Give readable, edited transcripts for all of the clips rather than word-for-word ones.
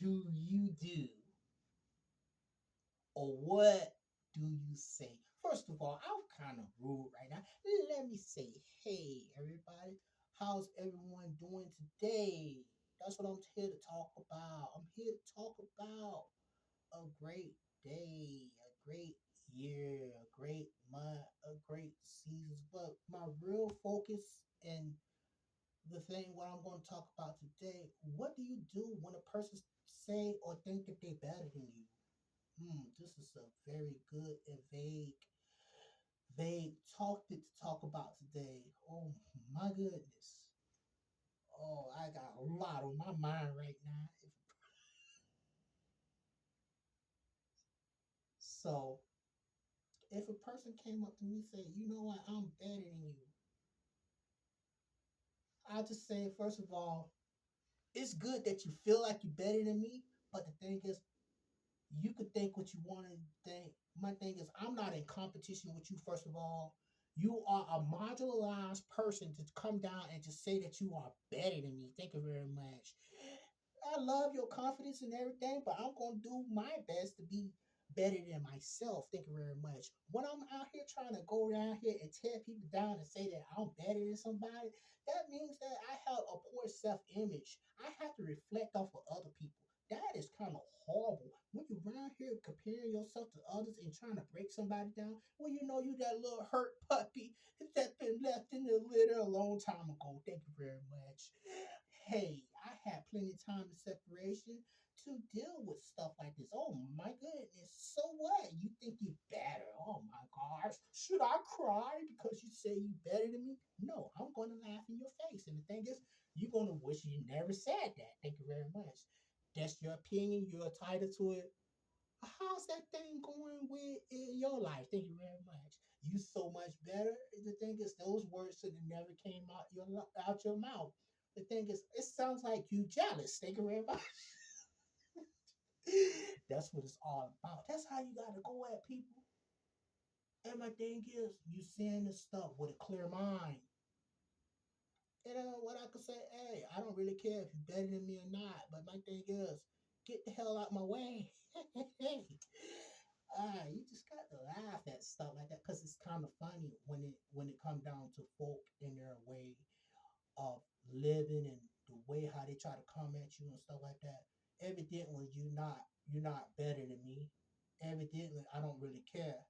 do you do? Or what do you say? First of all, I'm kind of rude right now. Let me say, hey, everybody, how's everyone doing today? That's what I'm here to talk about. I'm here to talk about a great day, a great year, a great month, a great season. But my real focus and the thing what I'm going to talk about today, what do you do when a person say or think that they better than you? This is a very good and vague topic to talk about today. Oh my goodness. Oh, I got a lot on my mind right now. So, if a person came up to me and said, you know what, I'm better than you, I'll just say, first of all, it's good that you feel like you're better than me, but the thing is, you could think what you want to think. My thing is, I'm not in competition with you, first of all. You are a marginalized person to come down and just say that you are better than me. Thank you very much. I love your confidence and everything, but I'm going to do my best to be better than myself. Thank you very much. When I'm out here trying to go around here and tear people down and say that I'm better than somebody, that means that I have a poor self image. I have to reflect off of other people. That is kind of horrible. When you're around here comparing yourself to others and trying to break somebody down, well, you know you that little hurt puppy that's been left in the litter a long time ago. Thank you very much. Hey, I had plenty of time in separation to deal with stuff like this. Oh my goodness. So what? You think you better? Oh my gosh. Should I cry because you say you better than me? No, I'm going to laugh in your face. And the thing is, you're going to wish you never said that. Thank you very much. That's your opinion. You're entitled to it. How's that thing going with in your life? Thank you very much. You so much better. The thing is, those words should have never came out your mouth. The thing is, it sounds like you jealous. Thank you very much. That's what it's all about. That's how you gotta go at people. And my thing is, you saying this stuff with a clear mind. And what I could say, hey, I don't really care if you're better than me or not. But my thing is, get the hell out my way. Hey, you just got to laugh at stuff like that because it's kind of funny when it comes down to folk in their way of living and the way how they try to come at you and stuff like that. Evidently, you're not better than me. Evidently, I don't really care.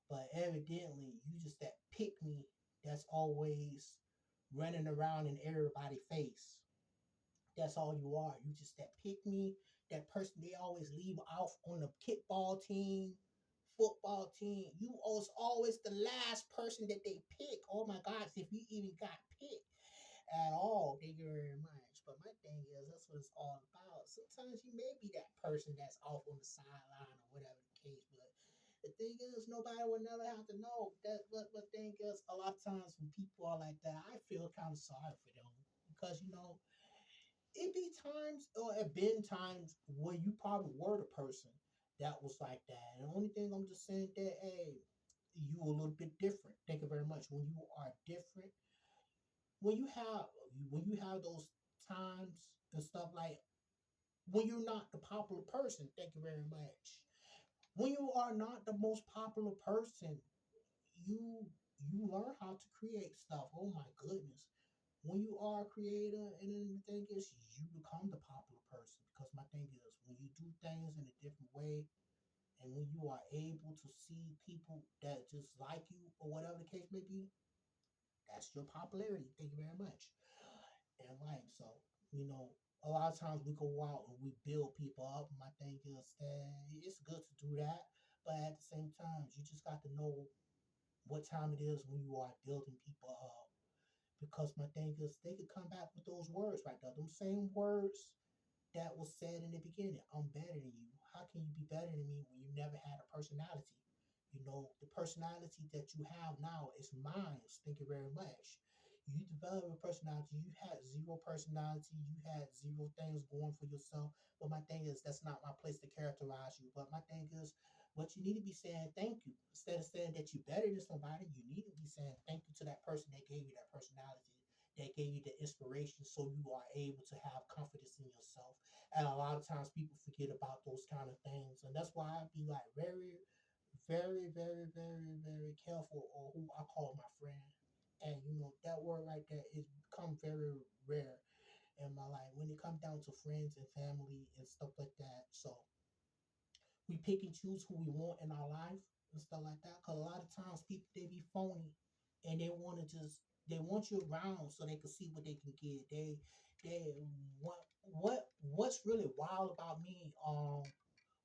But evidently, you just that pick me that's always running around in everybody's face. That's all you are. You just that pick me, that person they always leave off on the kickball team, football team. You was always the last person that they pick. Oh my gosh, if you even got picked at all. Thank you very much. But my thing is, that's what it's all about. Sometimes you may be that person that's off on the sideline or whatever the case, but the thing is, nobody will never have to know. That, but thing is, a lot of times when people are like that, I feel kind of sorry for them because it be times or it been times where you probably were the person that was like that. And the only thing I'm just saying that, hey, you a little bit different. Thank you very much. When you are different, when you have when you have those times and stuff like when you're not the popular person, thank you very much. When you are not the most popular person, you you learn how to create stuff. Oh my goodness. When you are a creator and then the thing is you become the popular person because my thing is when you do things in a different way and when you are able to see people that just like you or whatever the case may be, that's your popularity. Thank you very much. In life. So, a lot of times we go out and we build people up. My thing is that it's good to do that, but at the same time, you just got to know what time it is when you are building people up. Because my thing is, they could come back with those words right there, them same words that was said in the beginning. I'm better than you. How can you be better than me when you never had a personality? The personality that you have now is mine. Thank you very much. You develop a personality. You had zero personality. You had zero things going for yourself. But my thing is, that's not my place to characterize you. But my thing is, what you need to be saying, thank you. Instead of saying that you're better than somebody, you need to be saying thank you to that person that gave you that personality. that gave you the inspiration so you are able to have confidence in yourself. And a lot of times people forget about those kind of things. And that's why I be like very careful on who I call my friend. And that word right there is become very rare in my life when it comes down to friends and family and stuff like that. So we pick and choose who we want in our life and stuff like that. Cause a lot of times people they be phony, and they want you around so they can see what they can get. They what's really wild about me.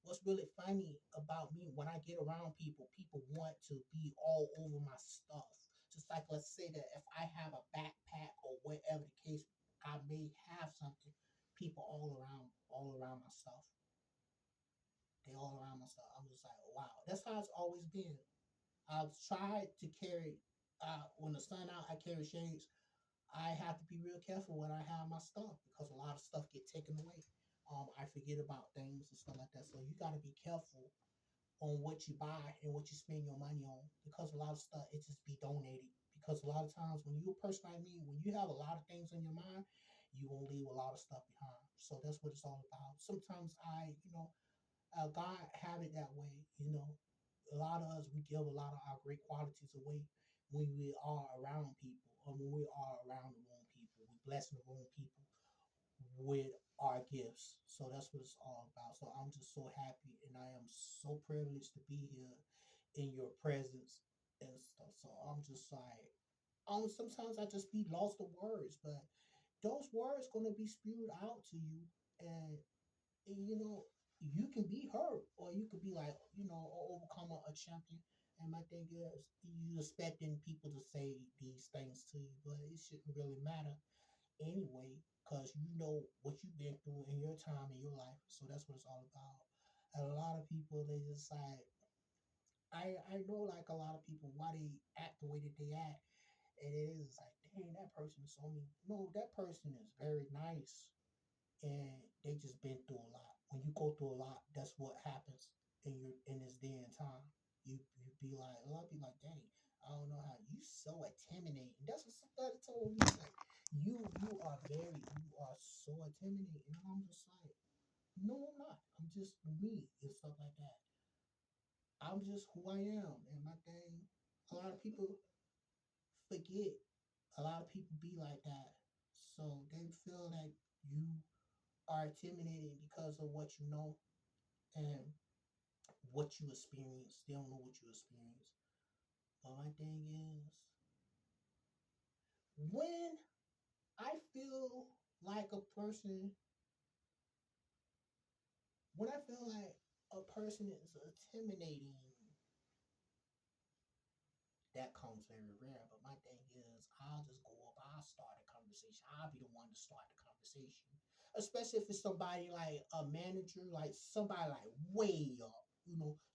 What's really funny about me when I get around people, people want to be all over my stuff. Just like let's say that if I have a backpack or whatever the case, I may have something. People all around my stuff. They all around my stuff. I'm just like, wow. That's how it's always been. I've tried to carry. When the sun out, I carry shades. I have to be real careful when I have my stuff because a lot of stuff get taken away. I forget about things and stuff like that. So you got to be careful on what you buy and what you spend your money on because a lot of stuff it just be donated. Because a lot of times when you're a person like me, when you have a lot of things in your mind, you will leave a lot of stuff behind. So that's what it's all about. Sometimes God have it that way. A lot of us we give a lot of our great qualities away when we are around people or when we are around the wrong people. We bless the wrong people with our gifts. So that's what it's all about. So I'm just so happy and I am so privileged to be here in your presence and stuff. So I'm just like, sometimes I just be lost of words, but those words gonna be spewed out to you, and you can be hurt or you could be like, overcome a champion. And my thing is, you expecting people to say these things to you, but it shouldn't really matter anyway, because you know what you've been through in your time in your life. So that's what it's all about. And a lot of people, they just like, I know like a lot of people why they act the way that they act, and it is like, dang, that person is so mean. No, that person is very nice, and they just been through a lot. When you go through a lot, that's what happens in this day and time. You be like a lot of people like, dang, I don't know how you so intimidating. That's what somebody told me. Like you are so intimidating. And I'm just like, no, I'm not. I'm just me and stuff like that. I'm just who I am. And my thing, a lot of people forget. A lot of people be like that. So they feel that you are intimidated because of what you know and what you experience. They don't know what you experience. But my thing is, when I feel like a person, when I feel like a person is intimidating, that comes very rare. But my thing is, I'll just go up, I'll start a conversation. I'll be the one to start the conversation. Especially if it's somebody like a manager, like somebody like way up.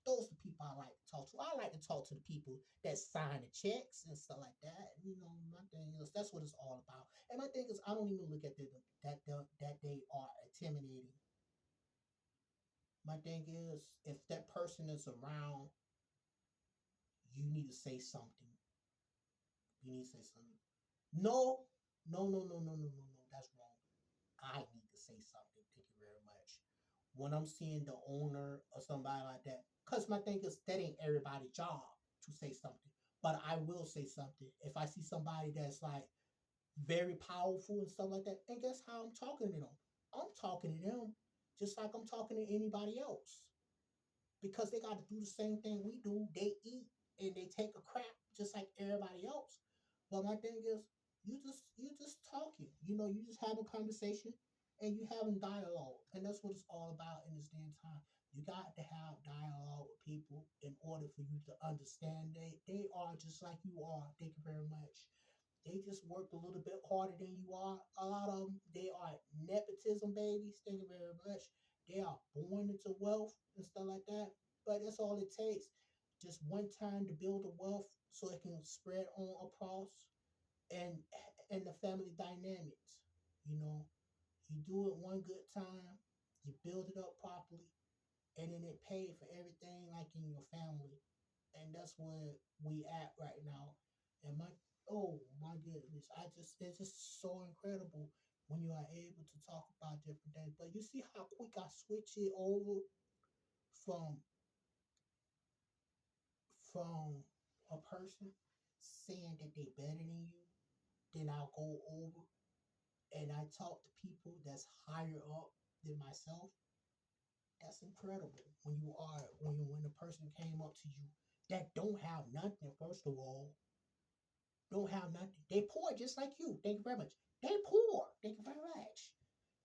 Those are the people I like to talk to. I like to talk to the people that sign the checks and stuff like that. My thing is that's what it's all about. And my thing is I don't even look at that they are intimidating. My thing is if that person is around, you need to say something. You need to say something. No, no, no, no, no, no, no, no. That's wrong. I need to say something. Thank you very much. When I'm seeing the owner or somebody like that, because my thing is that ain't everybody's job to say something. But I will say something. If I see somebody that's like very powerful and stuff like that, and guess how I'm talking to them? I'm talking to them just like I'm talking to anybody else because they got to do the same thing we do. They eat and they take a crap just like everybody else. But my thing is, you just talking. You just have a conversation and you having dialogue, and that's what it's all about in this damn time. You got to have dialogue with people in order for you to understand they are just like you are. Thank you very much. They just work a little bit harder than you are. A lot of them, they are nepotism babies. Thank you very much. They are born into wealth and stuff like that. But that's all it takes. Just one time to build the wealth so it can spread on across and and the family dynamics. You know, you do it one good time, you build it up properly, and then it pays for everything like in your family. And that's where we at right now. And my Oh my goodness. It's just so incredible when you are able to talk about different things. But you see how quick I switch it over from from a person saying that they better than you, then I'll go over and I talk to people that's higher up than myself. That's incredible. When a person came up to you that don't have nothing, first of all, don't have nothing. They poor just like you. Thank you very much. They poor. Thank you very much.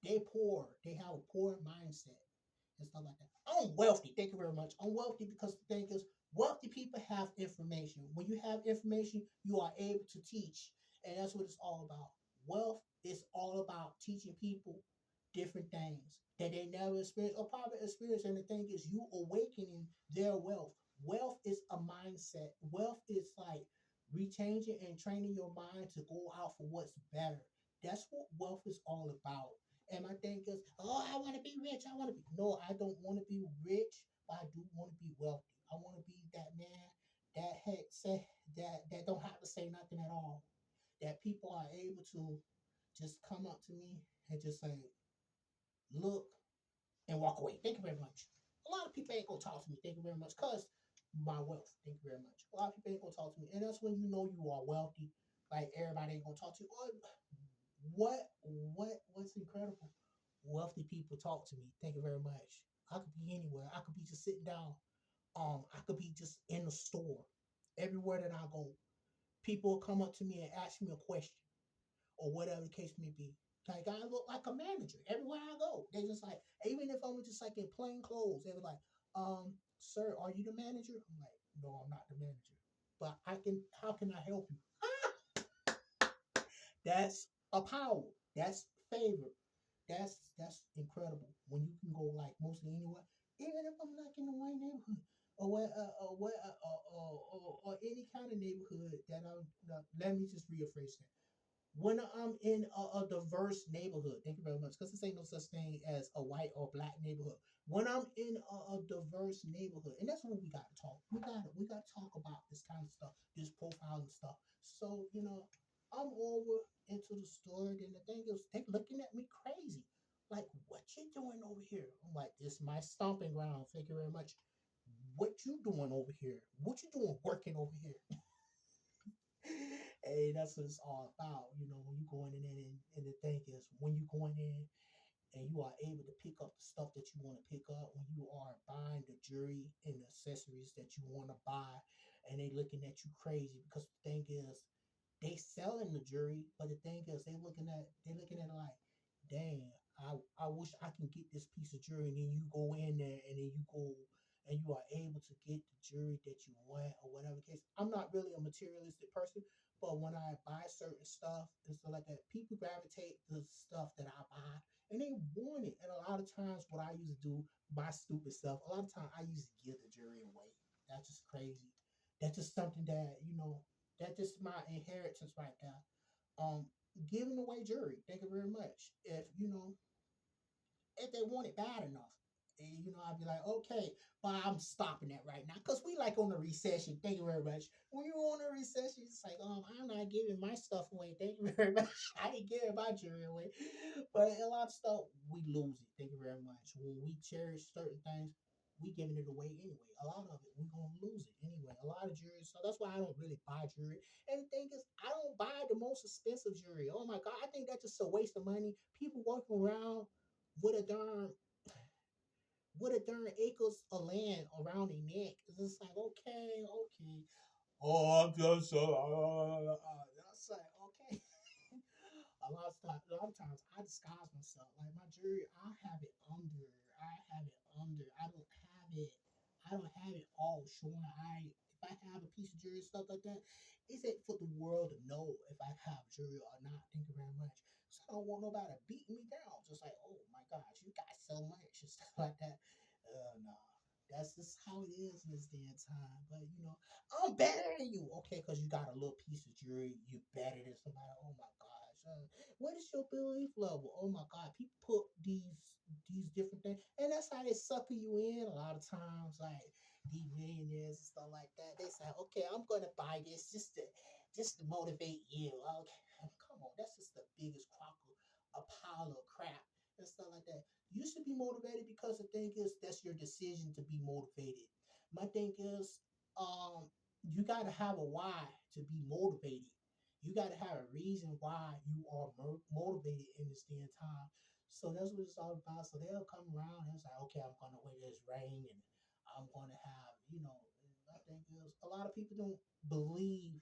They poor. They have a poor mindset and stuff like that. I'm wealthy. Thank you very much. I'm wealthy because the thing is, wealthy people have information. When you have information, you are able to teach, and that's what it's all about. Wealth is all about teaching people different things that they never experienced or probably experienced. And the thing is, you awakening their wealth. Wealth is a mindset. Wealth is like rechanging and training your mind to go out for what's better. That's what wealth is all about. And my thing is, oh, I want to be rich. I want to be. No, I don't want to be rich, but I do want to be wealthy. I want to be that man that had say that don't have to say nothing at all. That people are able to just come up to me and just say, look, and walk away. Thank you very much. A lot of people ain't gonna talk to me. Thank you very much, cause my wealth. Thank you very much. A lot of people ain't gonna talk to me, and that's when you know you are wealthy. Like everybody ain't gonna talk to you. Or what's incredible? Wealthy people talk to me. Thank you very much. I could be anywhere. I could be just sitting down. I could be just in the store. Everywhere that I go, people will come up to me and ask me a question or whatever the case may be. Like I look like a manager everywhere I go. They just like, even if I'm just like in plain clothes, they were like, sir, are you the manager? I'm like, no, I'm not the manager. But I can how can I help you? That's a power. That's favor. That's incredible. When you can go like mostly anywhere, even if I'm like in the white neighborhood or any kind of neighborhood that I'm. Let me just rephrase that when I'm in a diverse neighborhood, thank you very much, because this ain't no such thing as a white or black neighborhood. When I'm in a diverse neighborhood, and that's what we got to talk. We got to talk about this kind of stuff, this profiling stuff. So I'm over into the store, and the thing is, they looking at me crazy, like, what you doing over here? I'm like, this is my stomping ground. Thank you very much. What you doing over here? What you doing working over here? Hey, that's what it's all about. When you going in there and the thing is, when you going in and you are able to pick up the stuff that you want to pick up, when you are buying the jewelry and the accessories that you want to buy, and they looking at you crazy because the thing is, they selling the jewelry, but the thing is, they looking at it like, dang, I wish I can get this piece of jewelry. And then you go in there and then you go and you are able to get the jewelry that you want or whatever case. I'm not really a materialistic person, but when I buy certain stuff and stuff like that, people gravitate to the stuff that I buy and they want it. And a lot of times, what I used to do, my stupid stuff, a lot of times I used to give the jewelry away. That's just crazy. That's just something that that's just my inheritance right there. Um, Giving away jewelry. Thank you very much. If they want it bad enough. And, I'd be like, okay, but I'm stopping that right now because we like on the recession. Thank you very much. When you're on a recession, it's like, I'm not giving my stuff away. Thank you very much. I ain't giving my jewelry away. But a lot of stuff, we lose it. Thank you very much. When we cherish certain things, we giving it away anyway. A lot of it, we're going to lose it anyway. A lot of jewelry. So that's why I don't really buy jewelry. And the thing is, I don't buy the most expensive jewelry. Oh my God, I think that's just a waste of money. People walking around with a darn acres of land around their neck. It's just like, okay, okay. Oh, I'm just so. That's like, okay. A lot of times, I disguise myself. Like my jewelry, I have it under. I have it under. I don't have it. I don't have it all showing. If I have a piece of jewelry and stuff like that, it's it for the world to know if I have jewelry or not. Thank you very much. So I don't want nobody beating me down. Just like, oh my gosh, you got so much and stuff like that. No. That's just how it is in this day and time. But I'm better than you. Okay, because you got a little piece of jewelry, you better than somebody. Oh my gosh. What is your belief level? Oh my God. People put these different things. And that's how they sucker you in a lot of times. Like these millionaires and stuff like that. They say, okay, I'm gonna buy this just to motivate you. Okay, come on, that's just the biggest crock of a pile of crap and stuff like that. You should be motivated because the thing is that's your decision to be motivated. My thing is, you gotta have a why to be motivated. You gotta have a reason why you are motivated in this day and time. So that's what it's all about. So they'll come around and it's like, okay, I'm gonna wear this ring and I'm gonna have, I think is a lot of people don't believe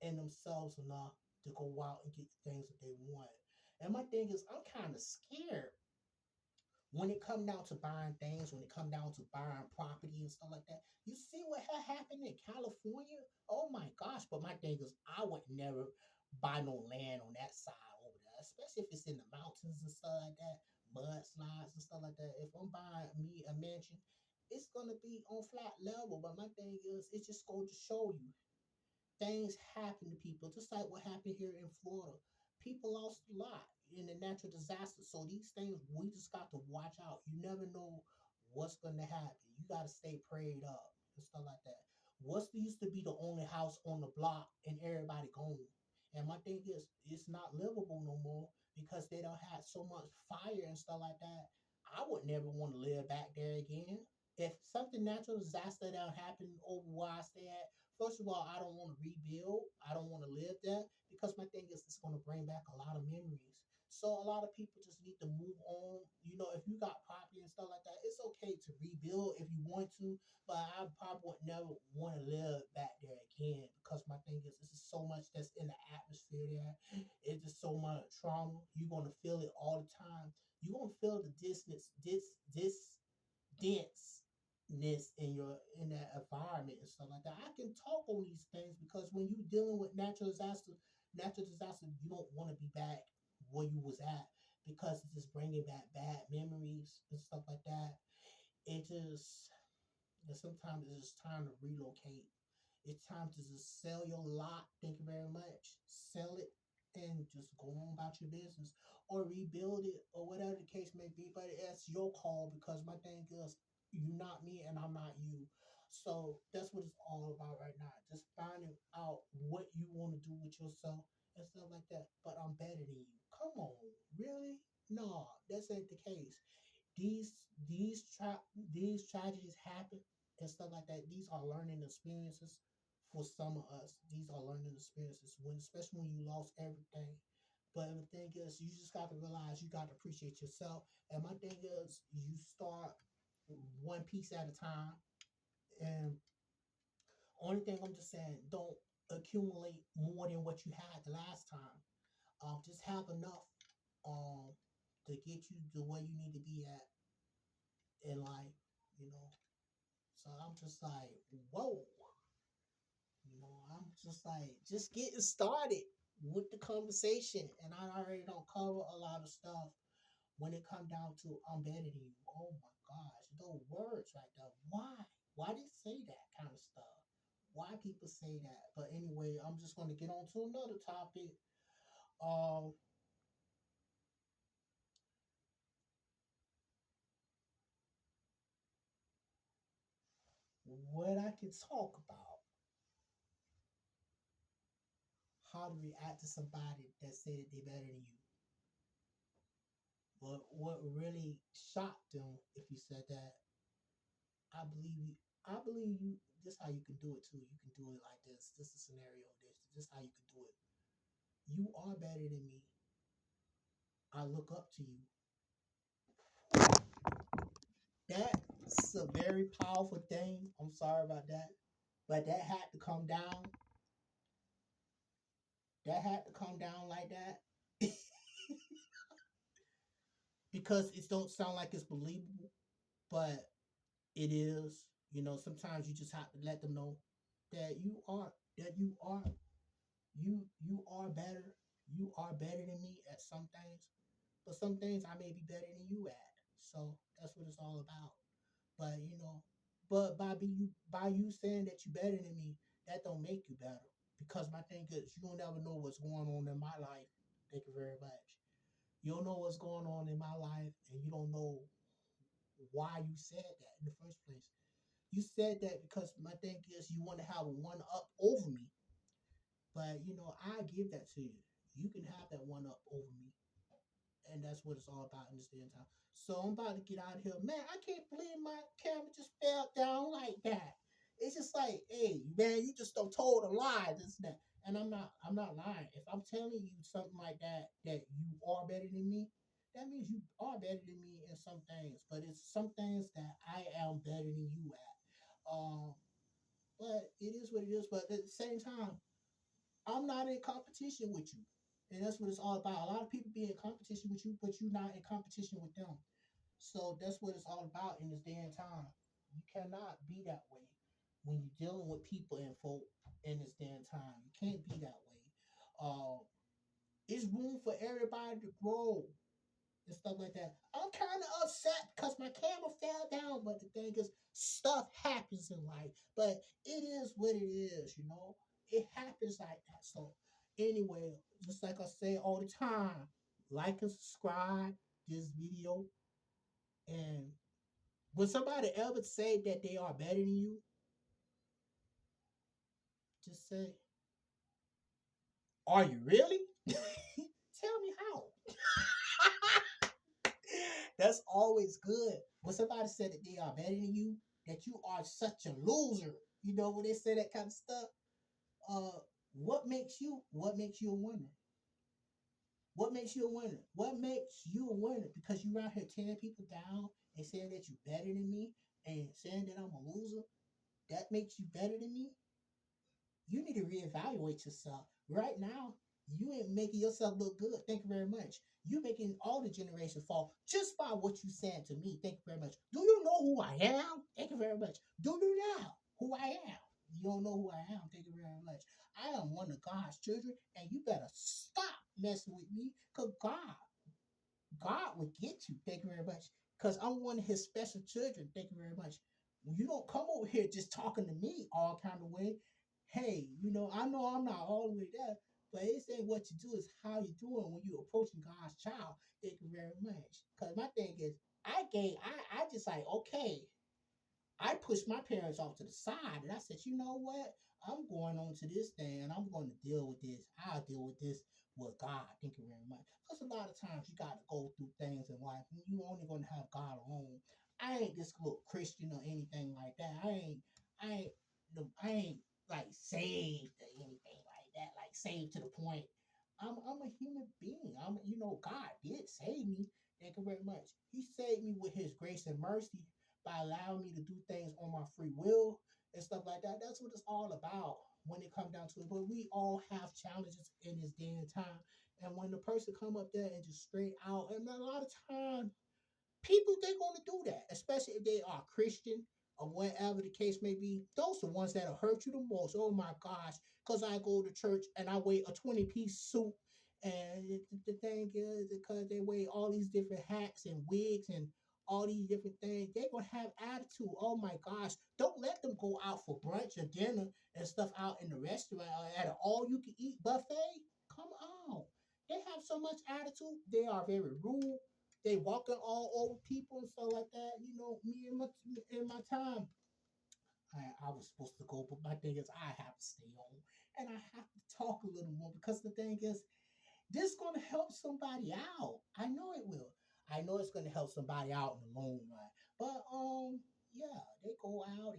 in themselves enough to go out and get the things that they want. And my thing is, I'm kind of scared when it come down to buying things, when it come down to buying property and stuff like that. You see what happened in California? Oh my gosh! But my thing is, I would never buy no land on that side over there, especially if it's in the mountains and stuff like that, mudslides and stuff like that. If I'm buying me a mansion, it's gonna be on flat level. But my thing is, it's just going to show you things happen to people, just like what happened here in Florida. People lost a lot in the natural disaster. So these things we just got to watch out. You never know what's gonna happen. You gotta stay prayed up and stuff like that. What's used to be the only house on the block and everybody gone. And my thing is it's not livable no more because they don't have so much fire and stuff like that. I would never want to live back there again. If something natural disaster that happened over where I stay at, first of all, I don't want to rebuild. I don't want to live there because my thing is it's going to bring back a lot of memories. So a lot of people just need to move on. If you got property and stuff like that, it's okay to rebuild if you want to, but I probably would never want to live back there again because my thing is this is so much that's in the atmosphere there. It's just so much trauma. You're gonna feel it all the time. You're gonna feel the distance, this denseness in that environment and stuff like that. I can talk on these things because when you dealing with natural disaster, you don't want to be back where you was at because it's just bringing back bad memories and stuff like that. It just sometimes it's just time to relocate. It's time to just sell your lot. Thank you very much. Sell it and just go on about your business or rebuild it or whatever the case may be. But it's your call because my thing is, you're not me and I'm not you. So that's what it's all about right now. Just finding out what you want to do with yourself and stuff like that. But I'm better than you. Come on, really? No, that's ain't the case. These tragedies happen and stuff like that. These are learning experiences for some of us. These are learning experiences when, especially when you lost everything. But the thing is, you just got to realize you got to appreciate yourself. And my thing is, you start one piece at a time. And only thing I'm just saying, don't accumulate more than what you had the last time. Just have enough um to get you to where you need to be at in life. You know, So I'm just like, whoa, I'm just like, just getting started with the conversation. And I already don't cover a lot of stuff when it come down to I'm better than you. Oh my gosh, those words right there. Why? Why they say that kind of stuff? Why people say that? But anyway, I'm just going to get on to another topic. Um, what I can talk about, how to react to somebody that said that they better than you. But what really shocked them, if you said that, I believe you. I believe you. This how you can do it too. You can do it like this. This is a scenario. This how you can do it. You are better than me. I look up to you. That's a very powerful thing. I'm sorry about that, but that had to come down. That had to come down like that because it don't sound like it's believable, but it is. Sometimes you just have to let them know that you are better. You are better than me at some things, but some things I may be better than you at. So that's what it's all about. But by you saying that you better than me, that don't make you better. Because my thing is, you don't ever know what's going on in my life. Thank you very much. You don't know what's going on in my life, and you don't know why you said that in the first place. You said that because my thing is, you want to have a one up over me. But I give that to you. You can have that one up over me. And that's what it's all about in this day and time. So I'm about to get out of here. Man, I can't believe my camera just fell down like that. It's just like, hey, man, you just don't told a lie, this and that. And I'm not lying. If I'm telling you something like that, that you are better than me, that means you are better than me in some things. But it's some things that I am better than you at. But it is what it is. But at the same time, I'm not in competition with you. And that's what it's all about. A lot of people be in competition with you, but you're not in competition with them. So that's what it's all about in this day and time. You cannot be that way when you're dealing with people and folk in this day and time. You can't be that way. Uh, it's room for everybody to grow and stuff like that. I'm kind of upset because my camera fell down, but the thing is, stuff happens in life. But it is what it is. It happens like that. So, anyway, just like I say all the time, like and subscribe this video. And when somebody ever say that they are better than you, just say, "Are you really?" Tell me how. That's always good. When somebody said that they are better than you, that you are such a loser. When they say that kind of stuff, uh, what makes you a winner? What makes you a winner? What makes you a winner? Because you out here tearing people down and saying that you're better than me and saying that I'm a loser, that makes you better than me? You need to reevaluate yourself. Right now, you ain't making yourself look good. Thank you very much. You making all the generation fall just by what you said to me. Thank you very much. Do you know who I am? Thank you very much. Do you know who I am? You don't know who I am. Thank you very much. I am one of God's children, and you better stop messing with me, because God will get you. Thank you very much. Because I'm one of his special children. Thank you very much. You don't come over here just talking to me all kind of way. Hey, I know I'm not all the way there, but it ain't what you do, is how you doing when you approaching God's child. Thank you very much. Because my thing is, I just like, okay, I pushed my parents off to the side and I said, you know what? I'm going on to this thing and I'm going to deal with this. I'll deal with this with God. Thank you very much. Because a lot of times you got to go through things in life and you only going to have God alone. I ain't this little Christian or anything like that. I ain't like saved or anything like that. Like saved to the point. I'm a human being. God did save me. Thank you very much. He saved me with his grace and mercy by allowing me to do things on my free will and stuff like that. That's what it's all about when it comes down to it. But we all have challenges in this day and time. And when the person come up there and just straight out, and a lot of times people they're going to do that, especially if they are Christian or whatever the case may be. Those are the ones that'll hurt you the most. Oh my gosh, because I go to church and I wear a 20-piece suit. And the thing is, because they wear all these different hats and wigs and all these different things, they're going to have attitude. Oh my gosh, don't let them go out for brunch or dinner and stuff out in the restaurant or at an all you can eat buffet. Come on. They have so much attitude. They are very rude. They walking all over people and stuff like that. Me in my time, I was supposed to go, but my thing is I have to stay home and I have to talk a little more, because the thing is, this is going to help somebody out. I know it will. I know it's going to help somebody out in the long run. But yeah, they go out.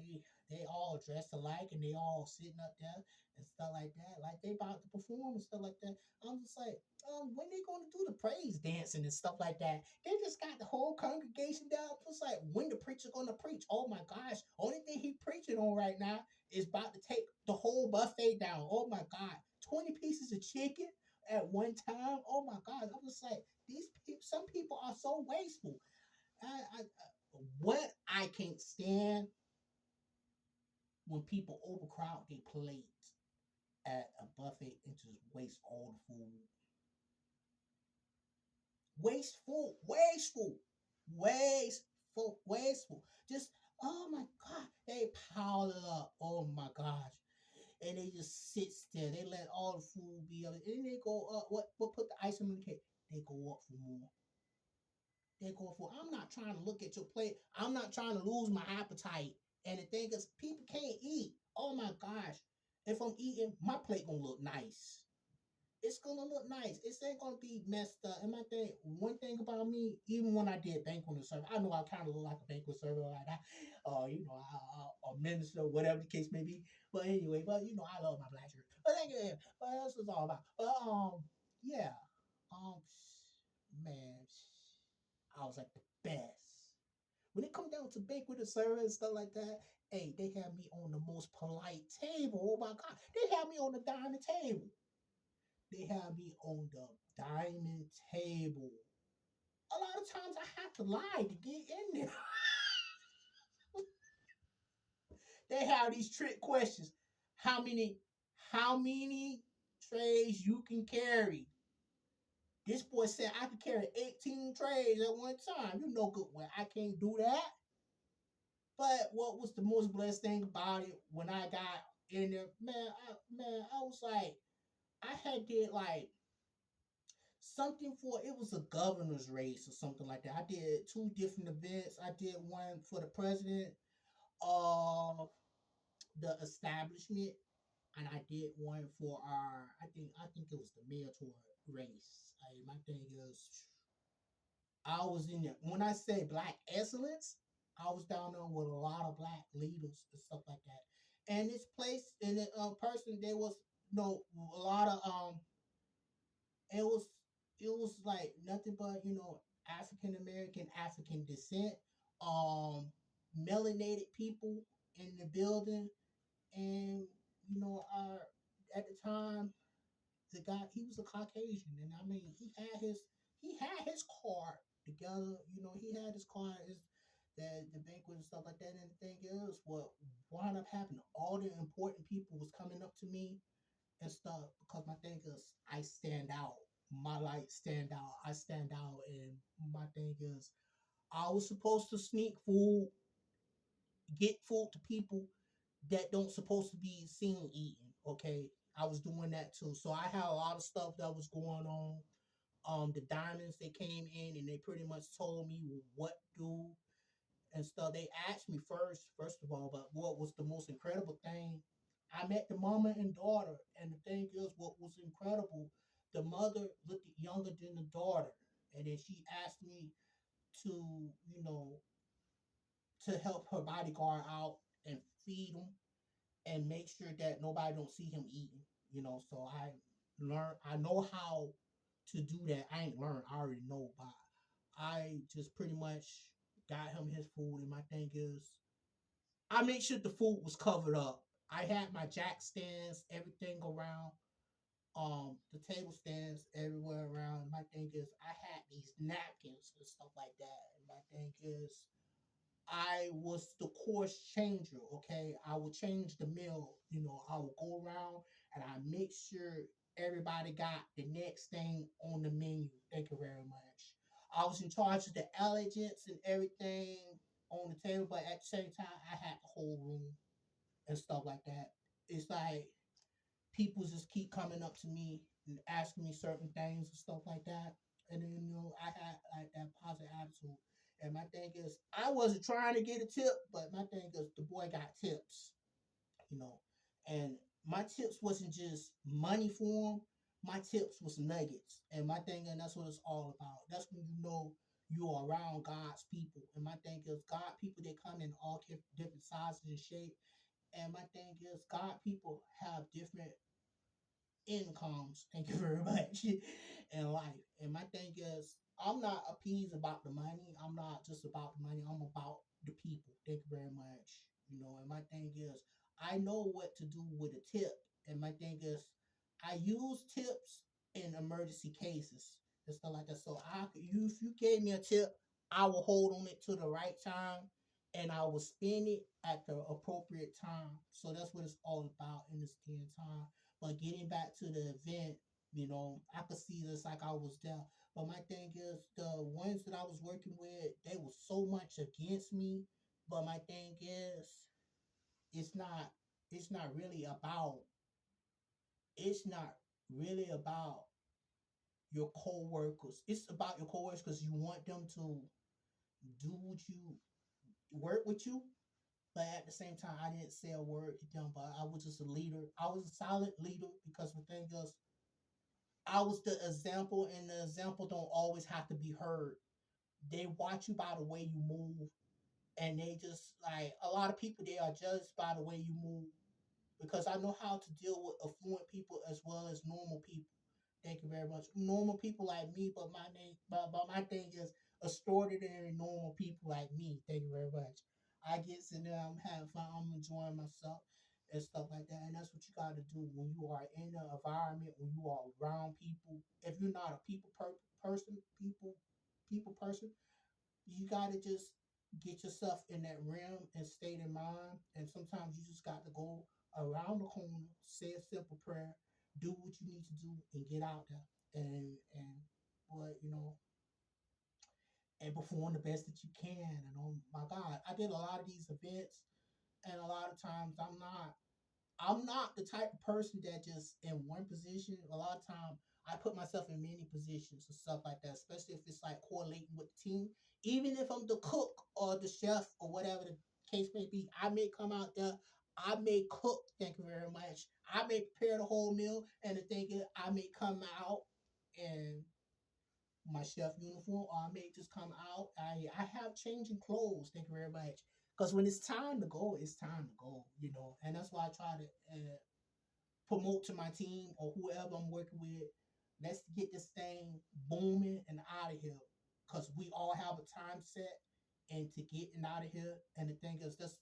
They all dressed alike and they all sitting up there and stuff like that, like they about to perform and stuff like that. I'm just like, when they going to do the praise dancing and stuff like that? They just got the whole congregation down. It's like, when the preacher going to preach? Oh my gosh! Only thing he preaching on right now is about to take the whole buffet down. Oh my God! 20 pieces of chicken at one time. Oh my God! I'm just like, these people. Some people are so wasteful. What I can't stand, when people overcrowd their plates at a buffet and just waste all the food. Wasteful. Just, oh my God, they pile it up. Oh my gosh. And they just sit there. They let all the food be up. And then they go up. What put the icing on the cake? They go up for more. They go for. I'm not trying to look at your plate. I'm not trying to lose my appetite. And the thing is, people can't eat. Oh my gosh. If I'm eating, my plate gonna look nice. It's gonna look nice. It ain't gonna be messed up. And my thing, one thing about me, even when I did banquet service, I know I kind of look like a banquet server, like that, a minister, whatever the case may be. But anyway, but I love my black shirt. But anyway, but that's what it's all about. But yeah, um, man, I was like the best. When it come down to banquet service and stuff like that, hey, they had me on the most polite table. Oh my God, they had me on the dining table. They have me on the diamond table. A lot of times I have to lie to get in there. They have these trick questions. How many how many trays you can carry? This boy said I could carry 18 trays at one time. You know good well I can't do that. But what was the most blessed thing about it when I got in there? Man, I was like, I had did like something for it was a governor's race or something like that. I did two different events. I did one for the president of the establishment, and I did one for our. I think it was the mayor race. My thing is, I was in there when I say black excellence. I was down there with a lot of black leaders and stuff like that. And this place and the person there was a lot of it was it was like nothing but African American, African descent, um, melanated people in the building, and our at the time the guy he was a Caucasian, and I mean he had his card together. He had his card, the banquet and stuff like that. And the thing is, what wound up happening, all the important people was coming up to me and stuff because my thing is I stand out. My light stand out. I stand out, and my thing is I was supposed to sneak food, get food to people that don't supposed to be seen eating. Okay, I was doing that too. So I had a lot of stuff that was going on. The diamonds they came in and they pretty much told me what to do and stuff. They asked me first of all, but what was the most incredible thing? I met the mama and daughter, and the thing is, what was incredible, the mother looked younger than the daughter, and then she asked me to, to help her bodyguard out and feed him and make sure that nobody don't see him eating. So I know how to do that. I ain't learned, I already know, but I just pretty much got him his food, and my thing is I made sure the food was covered up. I had my jack stands, everything around, the table stands everywhere around. My thing is I had these napkins and stuff like that. And my thing is I was the course changer, okay? I would change the meal, I would go around and I make sure everybody got the next thing on the menu. Thank you very much. I was in charge of the elegance and everything on the table, but at the same time, I had the whole room and stuff like that. It's like people just keep coming up to me and asking me certain things and stuff like that. And then, I had like that positive attitude. And my thing is, I wasn't trying to get a tip, but my thing is, the boy got tips, you know. And my tips wasn't just money for him. My tips was nuggets. And my thing, and that's what it's all about. That's when you know you are around God's people. And my thing is, God people, they come in all different sizes and shape. And my thing is, God people have different incomes. Thank you very much in life. And my thing is, I'm not appeased about the money. I'm not just about the money. I'm about the people. Thank you very much. And my thing is, I know what to do with a tip. And my thing is, I use tips in emergency cases and stuff like that. So if you gave me a tip, I will hold on it to the right time, and I will spend it at the appropriate time. So that's what it's all about in this day and time. But getting back to the event, I could see this like I was there. But my thing is, the ones that I was working with, they were so much against me. But my thing is, it's not, it's not really about, it's not really about your coworkers. It's about your coworkers because you want them to do what you work with you, But at the same time, I didn't say a word to them. But I was just a leader. I was a silent leader because the thing is, I was the example, and the example don't always have to be heard. They watch you by the way you move, and they just like a lot of people. They are judged by the way you move because I know how to deal with affluent people as well as normal people. Thank you very much. Normal people like me, but my thing is extraordinary normal people like me. Thank you very much. I get in there, I'm having fun, I'm enjoying myself and stuff like that. And that's what you got to do when you are in an environment, when you are around people. If you're not a person, people person, you got to just get yourself in that realm and state in mind. And sometimes you just got to go around the corner, say a simple prayer, do what you need to do, and get out there. And what and perform the best that you can. And oh my God, I did a lot of these events, and a lot of times I'm not the type of person that just in one position. A lot of time I put myself in many positions and stuff like that, especially if it's like correlating with the team. Even if I'm the cook or the chef or whatever the case may be, I may come out there. I may cook. Thank you very much. I may prepare the whole meal, and the thing is, I may come out and my chef uniform, or I may just come out. I have changing clothes. Thank you very much. Because when it's time to go, it's time to go. And that's why I try to promote to my team or whoever I'm working with. Let's get this thing booming and out of here. Because we all have a time set and to getting out of here. And the thing is, that's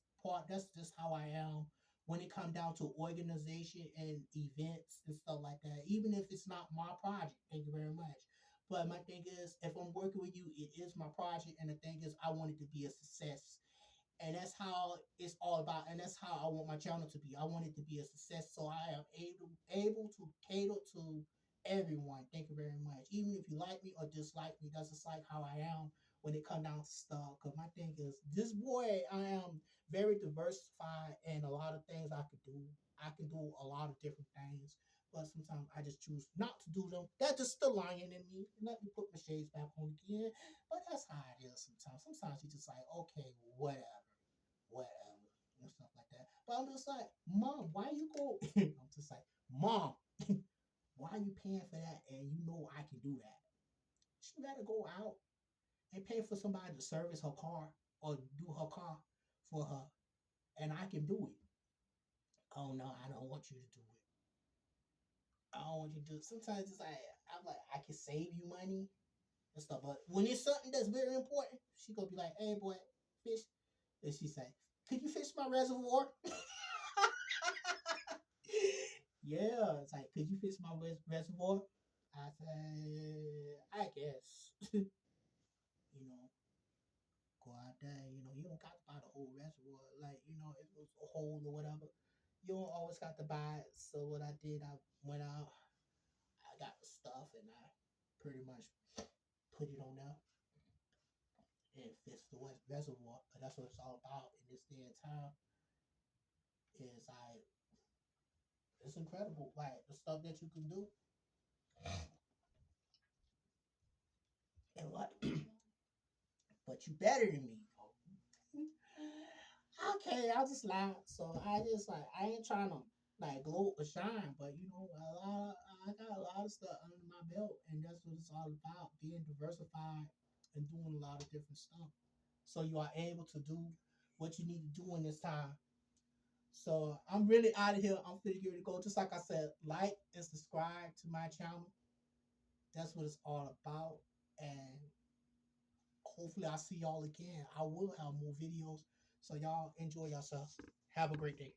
just how I am when it comes down to organization and events and stuff like that. Even if it's not my project, thank you very much. But my thing is, if I'm working with you, it is my project. And the thing is, I want it to be a success, and that's how it's all about, and that's how I want my channel to be. I want it to be a success, so I am able to cater to everyone. Thank you very much. Even if you like me or dislike me, that's just like how I am when it comes down to stuff. Because my thing is, this boy, I am very diversified in a lot of things I could do. I can do a lot of different things, but sometimes I just choose not to do them. That's just the lion in me. Let me put my shades back on again. But that's how it is sometimes. Sometimes you just like, okay, whatever, and stuff like that. But I'm just like, Mom, why you go? I'm just like, Mom, why are you paying for that? And you know I can do that. She better go out and pay for somebody to service her car or do her car for her, and I can do it. Oh no, I don't want you to do it. I don't want you to do it. Sometimes it's like I'm like I can save you money and stuff, but when it's something that's very important, she gonna be like, "Hey boy, fish," and she say, "Could you fish my reservoir?" Yeah, it's like, could you fix my reservoir? I said, I guess. you know, go out there. You don't got to buy the whole reservoir. Like, if it was a hole or whatever, you don't always got to buy it. So what I did, I went out, I got the stuff, and I pretty much put it on there and fixed the reservoir. But that's what it's all about in this day and time. Is it's incredible, like the stuff that you can do, and what, but you better than me. Okay, I just laugh. So I just like I ain't trying to like gloat or shine, but I got a lot of stuff under my belt, and that's what it's all about: being diversified and doing a lot of different stuff. So you are able to do what you need to do in this time. So I'm really out of here. I'm figuring to go. Just like I said, like and subscribe to my channel. That's what it's all about. And hopefully I'll see y'all again. I will have more videos. So y'all enjoy yourself. Have a great day.